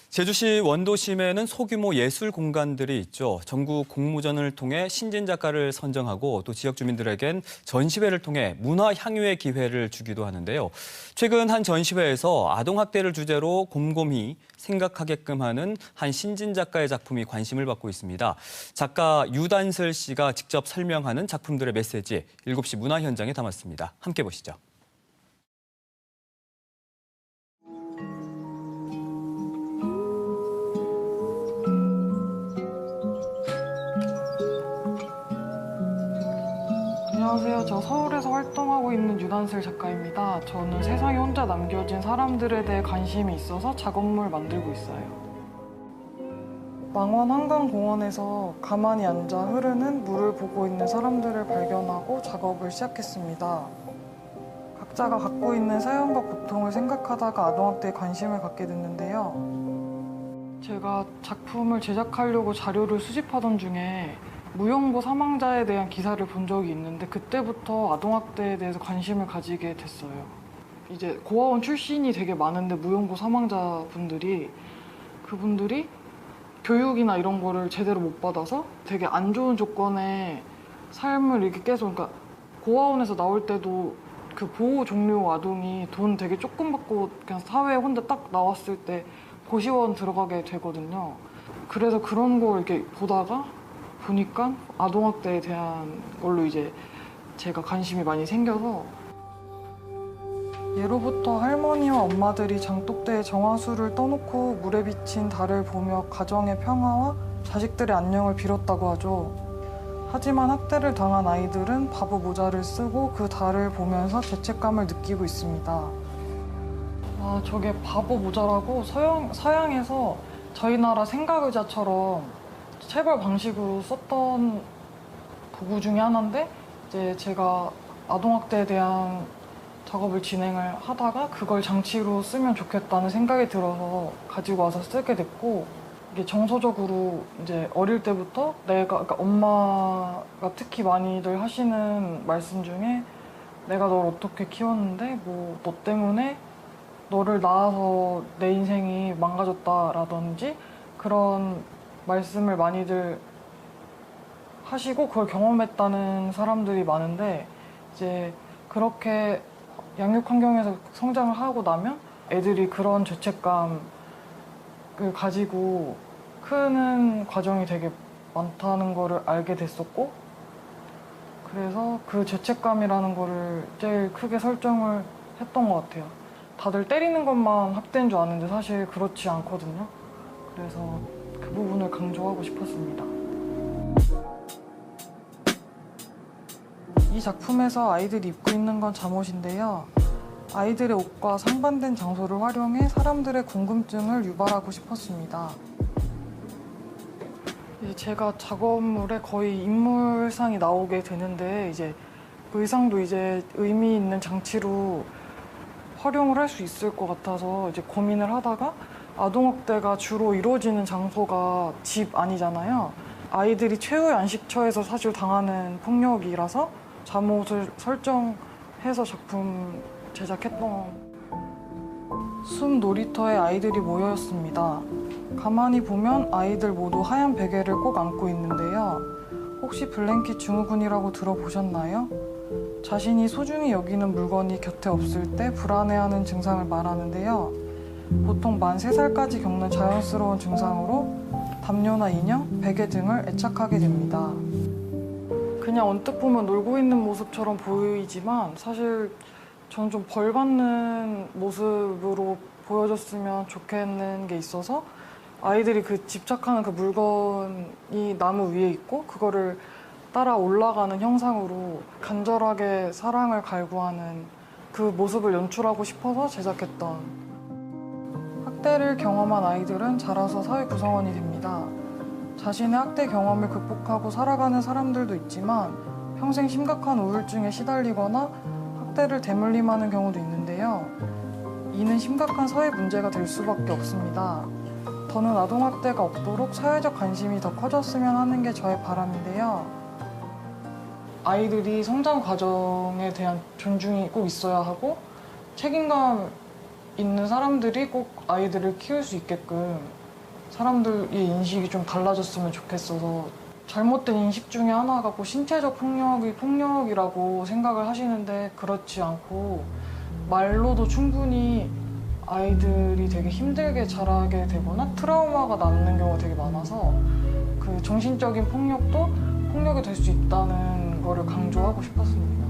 제주시 원도심에는 소규모 예술 공간들이 있죠. 전국 공모전을 통해 신진 작가를 선정하고 또 지역 주민들에겐 전시회를 통해 문화 향유의 기회를 주기도 하는데요. 최근 한 전시회에서 아동학대를 주제로 곰곰이 생각하게끔 하는 한 신진 작가의 작품이 관심을 받고 있습니다. 작가 유단슬 씨가 직접 설명하는 작품들의 메시지 7시 문화 현장에 담았습니다. 함께 보시죠. 안녕하세요. 저 서울에서 활동하고 있는 유단슬 작가입니다. 저는 세상에 혼자 남겨진 사람들에 대해 관심이 있어서 작업물 만들고 있어요. 망원 한강공원에서 가만히 앉아 흐르는 물을 보고 있는 사람들을 발견하고 작업을 시작했습니다. 각자가 갖고 있는 사연과 고통을 생각하다가 아동학대에 관심을 갖게 됐는데요. 제가 작품을 제작하려고 자료를 수집하던 중에 무용고 사망자에 대한 기사를 본 적이 있는데 그때부터 아동학대에 대해서 관심을 가지게 됐어요. 이제 고아원 출신이 되게 많은데 무용고 사망자분들이 그분들이 교육이나 이런 거를 제대로 못 받아서 되게 안 좋은 조건의 삶을 이렇게 계속 그러니까 고아원에서 나올 때도 그 보호 종료 아동이 돈 되게 조금 받고 그냥 사회에 혼자 딱 나왔을 때 고시원 들어가게 되거든요. 그래서 그런 걸 이렇게 보니까 아동학대에 대한 걸로 이제 제가 관심이 많이 생겨서 예로부터 할머니와 엄마들이 장독대에 정화수를 떠놓고 물에 비친 달을 보며 가정의 평화와 자식들의 안녕을 빌었다고 하죠. 하지만 학대를 당한 아이들은 바보 모자를 쓰고 그 달을 보면서 죄책감을 느끼고 있습니다. 저게 바보 모자라고 서양에서 저희 나라 생각의자처럼 체벌 방식으로 썼던 도구 중에 하나인데 이제 제가 아동학대에 대한 작업을 진행을 하다가 그걸 장치로 쓰면 좋겠다는 생각이 들어서 가지고 와서 쓰게 됐고 이게 정서적으로 이제 어릴 때부터 그러니까 엄마가 특히 많이들 하시는 말씀 중에 내가 널 어떻게 키웠는데 뭐 너 때문에 너를 낳아서 내 인생이 망가졌다라든지 그런 말씀을 많이들 하시고 그걸 경험했다는 사람들이 많은데 이제 그렇게 양육 환경에서 성장을 하고 나면 애들이 그런 죄책감을 가지고 크는 과정이 되게 많다는 거를 알게 됐었고 그래서 그 죄책감이라는 거를 제일 크게 설정을 했던 것 같아요. 다들 때리는 것만 학대인 줄 아는데 사실 그렇지 않거든요. 그래서 그 부분을 강조하고 싶었습니다. 이 작품에서 아이들이 입고 있는 건 잠옷인데요. 아이들의 옷과 상반된 장소를 활용해 사람들의 궁금증을 유발하고 싶었습니다. 제가 작업물에 거의 인물상이 나오게 되는데 이제 그 의상도 이제 의미 있는 장치로 활용을 할 수 있을 것 같아서 이제 고민을 하다가 아동학대가 주로 이루어지는 장소가 집 아니잖아요. 아이들이 최후의 안식처에서 사실 당하는 폭력이라서 잠옷을 설정해서 작품 제작했던 숨 놀이터에 아이들이 모여있습니다. 가만히 보면 아이들 모두 하얀 베개를 꼭 안고 있는데요. 혹시 블랭킷 증후군이라고 들어보셨나요? 자신이 소중히 여기는 물건이 곁에 없을 때 불안해하는 증상을 말하는데요. 보통 만 3살까지 겪는 자연스러운 증상으로 담요나 인형, 베개 등을 애착하게 됩니다. 그냥 언뜻 보면 놀고 있는 모습처럼 보이지만 사실 저는 좀 벌받는 모습으로 보여줬으면 좋겠는 게 있어서 아이들이 그 집착하는 그 물건이 나무 위에 있고 그거를 따라 올라가는 형상으로 간절하게 사랑을 갈구하는 그 모습을 연출하고 싶어서 제작했던 학대를 경험한 아이들은 자라서 사회 구성원이 됩니다. 자신의 학대 경험을 극복하고 살아가는 사람들도 있지만 평생 심각한 우울증에 시달리거나 학대를 대물림하는 경우도 있는데요. 이는 심각한 사회 문제가 될 수밖에 없습니다. 더는 아동학대가 없도록 사회적 관심이 더 커졌으면 하는 게 저의 바람인데요. 아이들이 성장 과정에 대한 존중이 꼭 있어야 하고 책임감이 있는 사람들이 꼭 아이들을 키울 수 있게끔 사람들의 인식이 좀 달라졌으면 좋겠어서 잘못된 인식 중에 하나가 꼭 신체적 폭력이 폭력이라고 생각을 하시는데 그렇지 않고 말로도 충분히 아이들이 되게 힘들게 자라게 되거나 트라우마가 남는 경우가 되게 많아서 그 정신적인 폭력도 폭력이 될 수 있다는 거를 강조하고 싶었습니다.